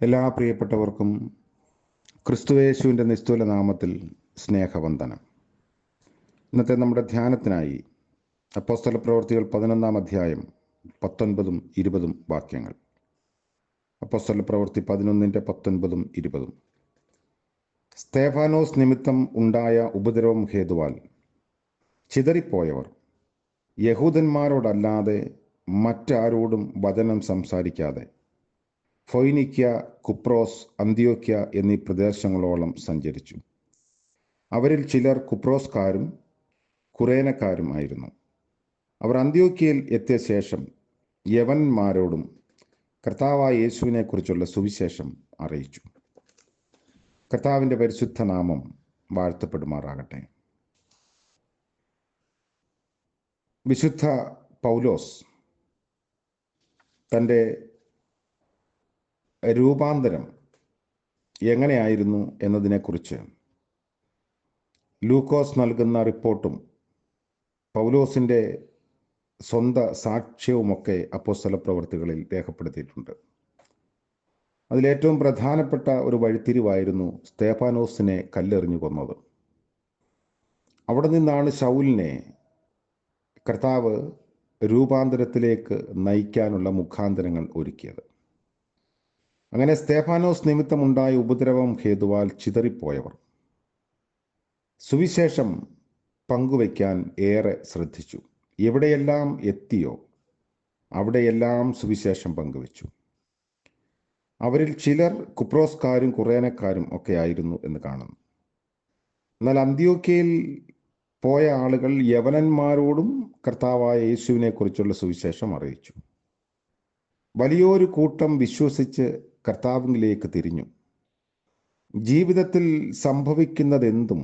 എല്ലാ പ്രിയപ്പെട്ടവർക്കും ക്രിസ്തുയേശുവിൻ്റെ നിസ്തുല നാമത്തിൽ സ്നേഹവന്ദനം. ഇന്നത്തെ നമ്മുടെ ധ്യാനത്തിനായി അപ്പോസ്തല പ്രവൃത്തികൾ 11-ാം അധ്യായം 19-20 വാക്യങ്ങൾ. അപ്പോസ്തല പ്രവൃത്തി 11-19-20. സ്തേഫാനോസ് നിമിത്തം ഉണ്ടായ ഉപദ്രവം ഹേതുവാൽ ചിതറിപ്പോയവർ യഹൂദന്മാരോടല്ലാതെ മറ്റാരോടും വചനം സംസാരിക്കാതെ ഫൊയ്നിക്യ, കുപ്രോസ്, അന്ത്യോക്യ എന്നീ പ്രദേശങ്ങളോളം സഞ്ചരിച്ചു. അവരിൽ ചിലർ കുപ്രോസ്കാരും കുറേനക്കാരും ആയിരുന്നു. അവർ അന്ത്യോക്യയിൽ എത്തിയ ശേഷം യവനന്മാരോടും കർത്താവായ യേശുവിനെക്കുറിച്ചുള്ള സുവിശേഷം അറിയിച്ചു. കർത്താവിൻ്റെ പരിശുദ്ധ നാമം വാഴ്ത്തപ്പെടുമാറാകട്ടെ. വിശുദ്ധ പൗലോസ് തൻ്റെ രൂപാന്തരം എങ്ങനെയായിരുന്നു എന്നതിനെക്കുറിച്ച് ലൂക്കോസ് നൽകുന്ന റിപ്പോർട്ടും പൗലോസിൻ്റെ സ്വന്തം സാക്ഷ്യവുമൊക്കെ അപ്പോസ്തല പ്രവൃത്തികളിൽ രേഖപ്പെടുത്തിയിട്ടുണ്ട്. അതിലേറ്റവും പ്രധാനപ്പെട്ട ഒരു വഴിത്തിരിവായിരുന്നു സ്തേഫാനോസിനെ കല്ലെറിഞ്ഞു കൊന്നത്. അവിടെ നിന്നാണ് ശൗലിനെ കർത്താവ് രൂപാന്തരത്തിലേക്ക് നയിക്കാനുള്ള മുഖാന്തരങ്ങൾ ഒരുക്കിയത്. അങ്ങനെ സ്തേഫാനോസ് നിമിത്തമുണ്ടായ ഉപദ്രവം ഹേതുവാൽ ചിതറിപ്പോയവർ സുവിശേഷം പങ്കുവയ്ക്കാൻ ഏറെ ശ്രദ്ധിച്ചു. എവിടെയെല്ലാം എത്തിയോ അവിടെയെല്ലാം സുവിശേഷം പങ്കുവച്ചു. അവരിൽ ചിലർ കുപ്രോസ്കാരും കുറേനക്കാരും ഒക്കെ ആയിരുന്നു എന്ന് കാണുന്നു. എന്നാൽ അന്ത്യോക്യയിൽ പോയ ആളുകൾ യവനന്മാരോടും കർത്താവായ യേശുവിനെക്കുറിച്ചുള്ള സുവിശേഷം അറിയിച്ചു. വലിയൊരു കൂട്ടം വിശ്വസിച്ച് കർത്താവിലേക്ക് തിരിഞ്ഞു. ജീവിതത്തിൽ സംഭവിക്കുന്നതെന്തും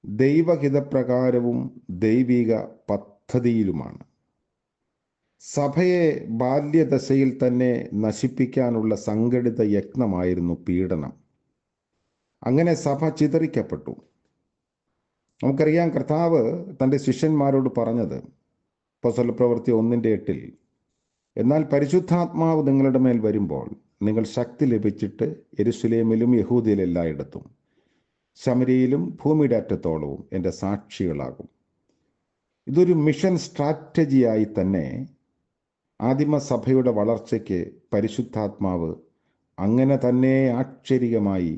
ദൈവഹിതപ്രകാരവും ദൈവിക പദ്ധതിയിലുമാണ്. സഭയെ ബാല്യദശയിൽ തന്നെ നശിപ്പിക്കാനുള്ള സംഘടിത യത്നമായിരുന്നു പീഡനം. അങ്ങനെ സഭ ചിതറിക്കപ്പെട്ടു. നമുക്കറിയാം, കർത്താവ് തൻ്റെ ശിഷ്യന്മാരോട് പറഞ്ഞത് അപ്പോസ്തല പ്രവൃത്തി 1:8, എന്നാൽ പരിശുദ്ധാത്മാവ് നിങ്ങളുടെ മേൽ വരുമ്പോൾ നിങ്ങൾ ശക്തി ലഭിച്ചിട്ട് യെരുശലേമിലും യഹൂദയിലും എല്ലായിടത്തും ശമര്യയിലും ഭൂമിയുടെ അറ്റത്തോളവും എൻ്റെ സാക്ഷികളാകും. ഇതൊരു മിഷൻ സ്ട്രാറ്റജിയായി തന്നെ ആദിമസഭയുടെ വളർച്ചയ്ക്ക് പരിശുദ്ധാത്മാവ് അങ്ങനെ തന്നെ ആശ്ചര്യമായി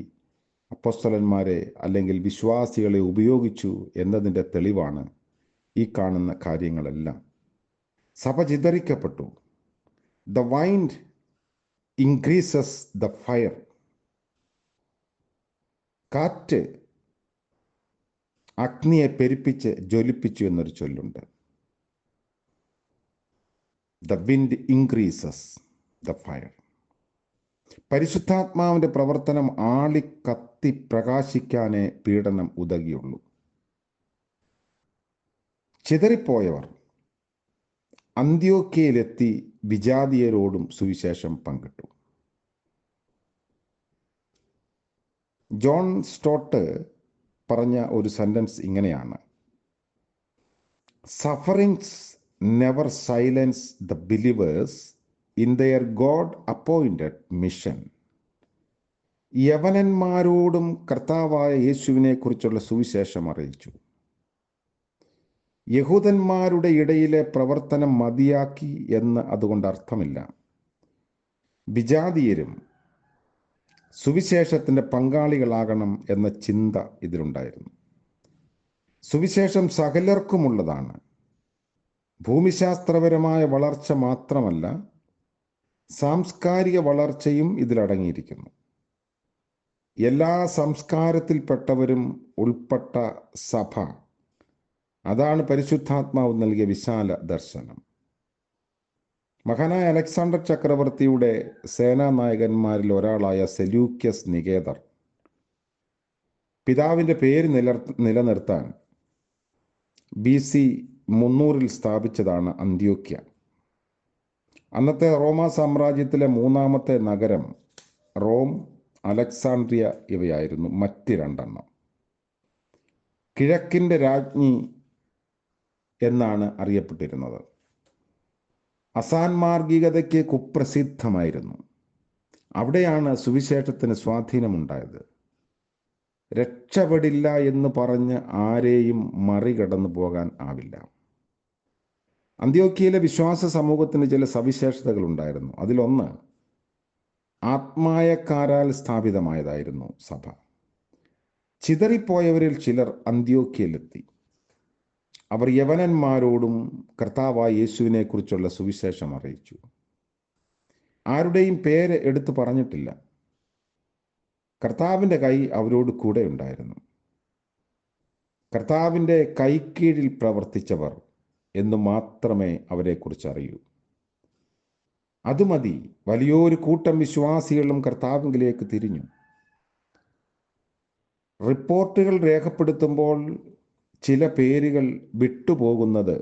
അപ്പോസ്തലന്മാരെ അല്ലെങ്കിൽ വിശ്വാസികളെ ഉപയോഗിച്ചു എന്നതിൻ്റെ തെളിവാണ് ഈ കാണുന്ന കാര്യങ്ങളെല്ലാം. സഭ ചിതറിക്കപ്പെട്ടു. The wind increases the fire. കാറ്റ് അഗ്നിയെ പെരുപ്പിച്ച് ജ്വലിപ്പിച്ചു എന്നൊരു ചൊല്ലുണ്ട്. The wind increases the fire. പരിശുദ്ധാത്മാവിൻ്റെ പ്രവർത്തനം ആളിക്കത്തി പ്രകാശിക്കാനേ പീഡനം ഉതകിയുള്ളൂ. ചിതറിപ്പോയവർ അന്ത്യോക്യയിലെത്തി വിജാതീയരോടും സുവിശേഷം പങ്കിട്ടു. ജോൺ സ്റ്റോട്ട് പറഞ്ഞ ഒരു സെന്റൻസ് ഇങ്ങനെയാണ്: sufferings never silence the believers in their god appointed mission. യവനന്മാരോടും കർത്താവായ യേശുവിനെ കുറിച്ചുള്ള സുവിശേഷം അറിയിച്ചു. യഹൂദന്മാരുടെ ഇടയിലെ പ്രവർത്തനം മതിയാക്കി എന്ന് അതുകൊണ്ട് അർത്ഥമില്ല. വിജാതീയരും സുവിശേഷത്തിൻ്റെ പങ്കാളികളാകണം എന്ന ചിന്ത ഇതിലുണ്ടായിരുന്നു. സുവിശേഷം സകലർക്കുമുള്ളതാണ്. ഭൂമിശാസ്ത്രപരമായ വളർച്ച മാത്രമല്ല, സാംസ്കാരിക വളർച്ചയും ഇതിലടങ്ങിയിരിക്കുന്നു. എല്ലാ സംസ്കാരത്തിൽപ്പെട്ടവരും ഉൾപ്പെട്ട സഭ, അതാണ് പരിശുദ്ധാത്മാവ് നൽകിയ വിശാല ദർശനം. മഹാനായ അലക്സാണ്ടർ ചക്രവർത്തിയുടെ സേനാനായകന്മാരിൽ ഒരാളായ സെലൂക്യസ് നികേതർ പിതാവിൻ്റെ പേര് നിലനിർത്താൻ BC 300 സ്ഥാപിച്ചതാണ് അന്ത്യോക്യ. അന്നത്തെ റോമാ സാമ്രാജ്യത്തിലെ 3ാമത്തെ നഗരം റോം, അലക്സാണ്ട്രിയ ഇവയായിരുന്നു മറ്റ് 2 കിഴക്കിൻ്റെ രാജ്ഞി എന്നാണ് അറിയപ്പെട്ടിരുന്നത്. അസാൻമാർഗികതയ്ക്ക് കുപ്രസിദ്ധമായിരുന്നു. അവിടെയാണ് സുവിശേഷത്തിന് സ്വാധീനമുണ്ടായത്. രക്ഷപ്പെടില്ല എന്ന് പറഞ്ഞ് ആരെയും മറികടന്നു പോകാൻ ആവില്ല. അന്ത്യോക്യയിലെ വിശ്വാസ സമൂഹത്തിന് ചില സവിശേഷതകൾ ഉണ്ടായിരുന്നു. അതിലൊന്ന്, ആത്മായക്കാരാൽ സ്ഥാപിതമായതായിരുന്നു സഭ. ചിതറിപ്പോയവരിൽ ചിലർ അന്ത്യോക്യയിലെത്തി. അവർ യവനന്മാരോടും കർത്താവായ യേശുവിനെ കുറിച്ചുള്ള സുവിശേഷം അറിയിച്ചു. ആരുടെയും പേര് എടുത്തു പറഞ്ഞിട്ടില്ല. കർത്താവിൻ്റെ കൈ അവരോട് കൂടെ ഉണ്ടായിരുന്നു. കർത്താവിൻ്റെ കൈക്കീഴിൽ പ്രവർത്തിച്ചവർ എന്ന് മാത്രമേ അവരെക്കുറിച്ച് അറിയൂ. അതുമതി, വലിയൊരു കൂട്ടം വിശ്വാസികളും കർത്താവിലേക്ക് തിരിഞ്ഞു. റിപ്പോർട്ടുകൾ രേഖപ്പെടുത്തുമ്പോൾ ചില പേരുകൾ വിട്ടുപോകുന്നത്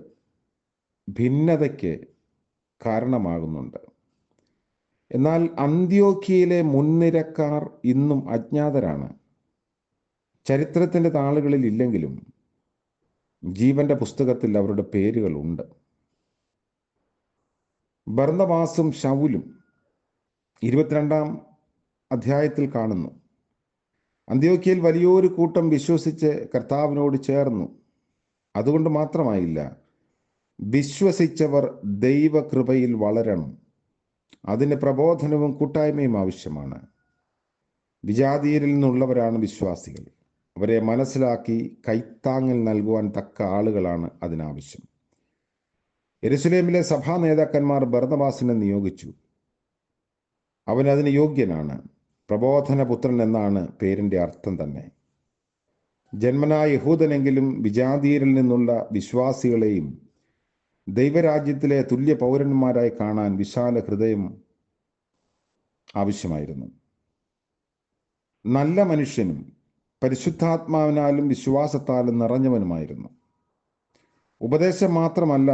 ഭിന്നതയ്ക്ക് കാരണമാകുന്നുണ്ട്. എന്നാൽ അന്ത്യോക്യയിലെ മുൻനിരക്കാർ ഇന്നും അജ്ഞാതരാണ്. ചരിത്രത്തിൻ്റെ താളുകളിൽ ഇല്ലെങ്കിലും ജീവന്റെ പുസ്തകത്തിൽ അവരുടെ പേരുകളുണ്ട്. ബർന്നബാസും ശൗലും 22-ാം അധ്യായത്തിൽ കാണുന്നു. അന്ത്യോക്യയിൽ വലിയൊരു കൂട്ടം വിശ്വസിച്ച് കർത്താവിനോട് ചേർന്നു. അതുകൊണ്ട് മാത്രമായില്ല, വിശ്വസിച്ചവർ ദൈവകൃപയിൽ വളരണം. അതിന് പ്രബോധനവും കൂട്ടായ്മയും ആവശ്യമാണ്. വിജാതീയരിൽ നിന്നുള്ളവരാണ് വിശ്വാസികൾ. അവരെ മനസ്സിലാക്കി കൈത്താങ്ങൽ നൽകുവാൻ തക്ക ആളുകളാണ് അതിനാവശ്യം. യെരുശലേമിലെ സഭാ നേതാക്കന്മാർ ബർന്നബാസിനെ നിയോഗിച്ചു. അവൻ അതിന് യോഗ്യനാണ്. പ്രബോധനപുത്രൻ എന്നാണ് പേരിൻ്റെ അർത്ഥം തന്നെ. ജന്മനാ യഹൂദനെങ്കിലും വിജാതീയരിൽ നിന്നുള്ള വിശ്വാസികളെയും ദൈവരാജ്യത്തിലെ തുല്യ പൗരന്മാരായി കാണാൻ വിശാല ഹൃദയം ആവശ്യമായിരുന്നു. നല്ല മനുഷ്യനും പരിശുദ്ധാത്മാവിനാലും വിശ്വാസത്താലും നിറഞ്ഞവനുമായിരുന്നു. ഉപദേശം മാത്രമല്ല,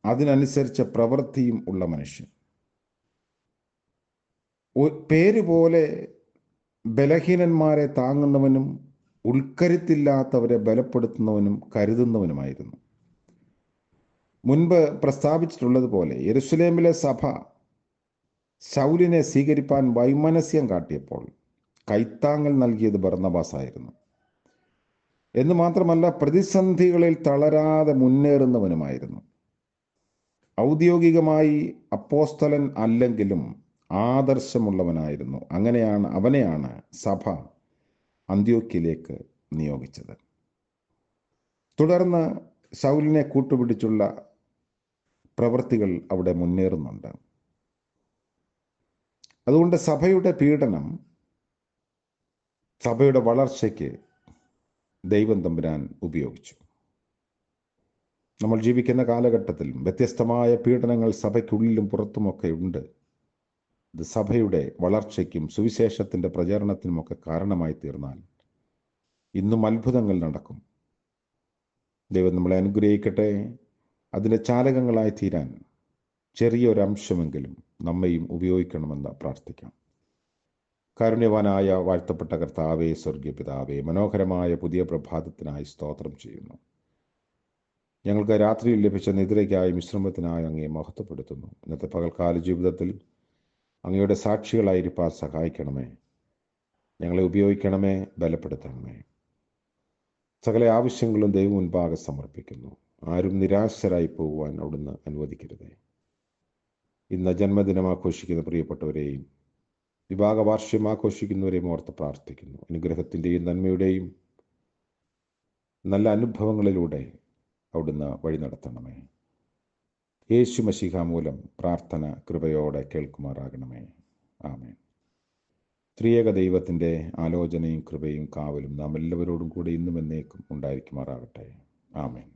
അതിനനുസരിച്ച പ്രവൃത്തിയും ഉള്ള മനുഷ്യൻ. പേരുപോലെ ബലഹീനന്മാരെ താങ്ങുന്നവനും ഉൾക്കരുത്തില്ലാത്തവരെ ബലപ്പെടുത്തുന്നവനും കരുതുന്നവനുമായിരുന്നു. മുൻപ് പ്രസ്താവിച്ചിട്ടുള്ളതുപോലെ യെരുശലേമിലെ സഭ ശൗലിനെ സ്വീകരിപ്പാൻ വൈമനസ്യം കാട്ടിയപ്പോൾ കൈത്താങ്ങൽ നൽകിയത് ബർന്നബാസായിരുന്നു. എന്ന് മാത്രമല്ല, പ്രതിസന്ധികളിൽ തളരാതെ മുന്നേറുന്നവനുമായിരുന്നു. ഔദ്യോഗികമായി അപ്പോസ്തലൻ അല്ലെങ്കിലും ആദർശമുള്ളവനായിരുന്നു. അവനെയാണ് സഭ അന്ത്യോക്യയിലേക്ക് നിയോഗിച്ചത്. തുടർന്ന് ശൗലിനെ കൂട്ടുപിടിച്ചുള്ള പ്രവൃത്തികൾ അവിടെ മുന്നേറുന്നുണ്ട്. അതുകൊണ്ട് സഭയുടെ പീഡനം സഭയുടെ വളർച്ചയ്ക്ക് ദൈവം തമ്പുരാൻ ഉപയോഗിച്ചു. നമ്മൾ ജീവിക്കുന്ന കാലഘട്ടത്തിൽ വ്യത്യസ്തമായ പീഡനങ്ങൾ സഭയ്ക്കുള്ളിലും പുറത്തുമൊക്കെ ഉണ്ട്. ഇത് സഭയുടെ വളർച്ചയ്ക്കും സുവിശേഷത്തിൻ്റെ പ്രചരണത്തിനുമൊക്കെ കാരണമായി തീർന്നാൽ ഇന്നും അത്ഭുതങ്ങൾ നടക്കും. ദൈവം നമ്മളെ അനുഗ്രഹിക്കട്ടെ. അതിൻ്റെ ചാലകങ്ങളായി തീരാൻ ചെറിയൊരംശമെങ്കിലും നമ്മയും ഉപയോഗിക്കണമെന്ന് പ്രാർത്ഥിക്കാം. കാരുണ്യവാനായ വാഴ്ത്തപ്പെട്ട കർത്താവേ, സ്വർഗീയ പിതാവേ, മനോഹരമായ പുതിയ പ്രഭാതത്തിനായി സ്തോത്രം ചെയ്യുന്നു. ഞങ്ങൾക്ക് രാത്രിയിൽ ലഭിച്ച നിദ്രയ്ക്കായി വിശ്രമത്തിനായി അങ്ങയെ മഹത്വപ്പെടുത്തുന്നു. ഇന്നത്തെ പകൽക്കാല ജീവിതത്തിൽ അങ്ങയുടെ സാക്ഷികളായിരിക്കാൻ സഹായിക്കണമേ. ഞങ്ങളെ ഉപയോഗിക്കണമേ, ബലപ്പെടുത്തണമേ. സകല ആവശ്യങ്ങളും ദൈവം മുൻപാകെ സമർപ്പിക്കുന്നു. ആരും നിരാശരായി പോകുവാൻ അവിടുന്ന് അനുവദിക്കരുതേ. ഇന്ന് ജന്മദിനം ആഘോഷിക്കുന്ന പ്രിയപ്പെട്ടവരെയും വിവാഹ വാർഷികം ആഘോഷിക്കുന്നവരെയും ഓർത്ത് പ്രാർത്ഥിക്കുന്നു. അനുഗ്രഹത്തിൻ്റെയും നന്മയുടെയും നല്ല അനുഭവങ്ങളിലൂടെ അവിടുന്ന് വഴി നടത്തണമേ. യേശു മശീഹ മൂലം പ്രാർത്ഥന കൃപയോടെ കേൾക്കുമാറാകണമേ. ആമേൻ. ത്രിയേക ദൈവത്തിൻ്റെ ആലോചനയും കൃപയും കാവലും നാം എല്ലാവരോടും കൂടി ഇന്നും എന്നേക്കും ഉണ്ടായിരിക്കുമാറാകട്ടെ. ആമേൻ.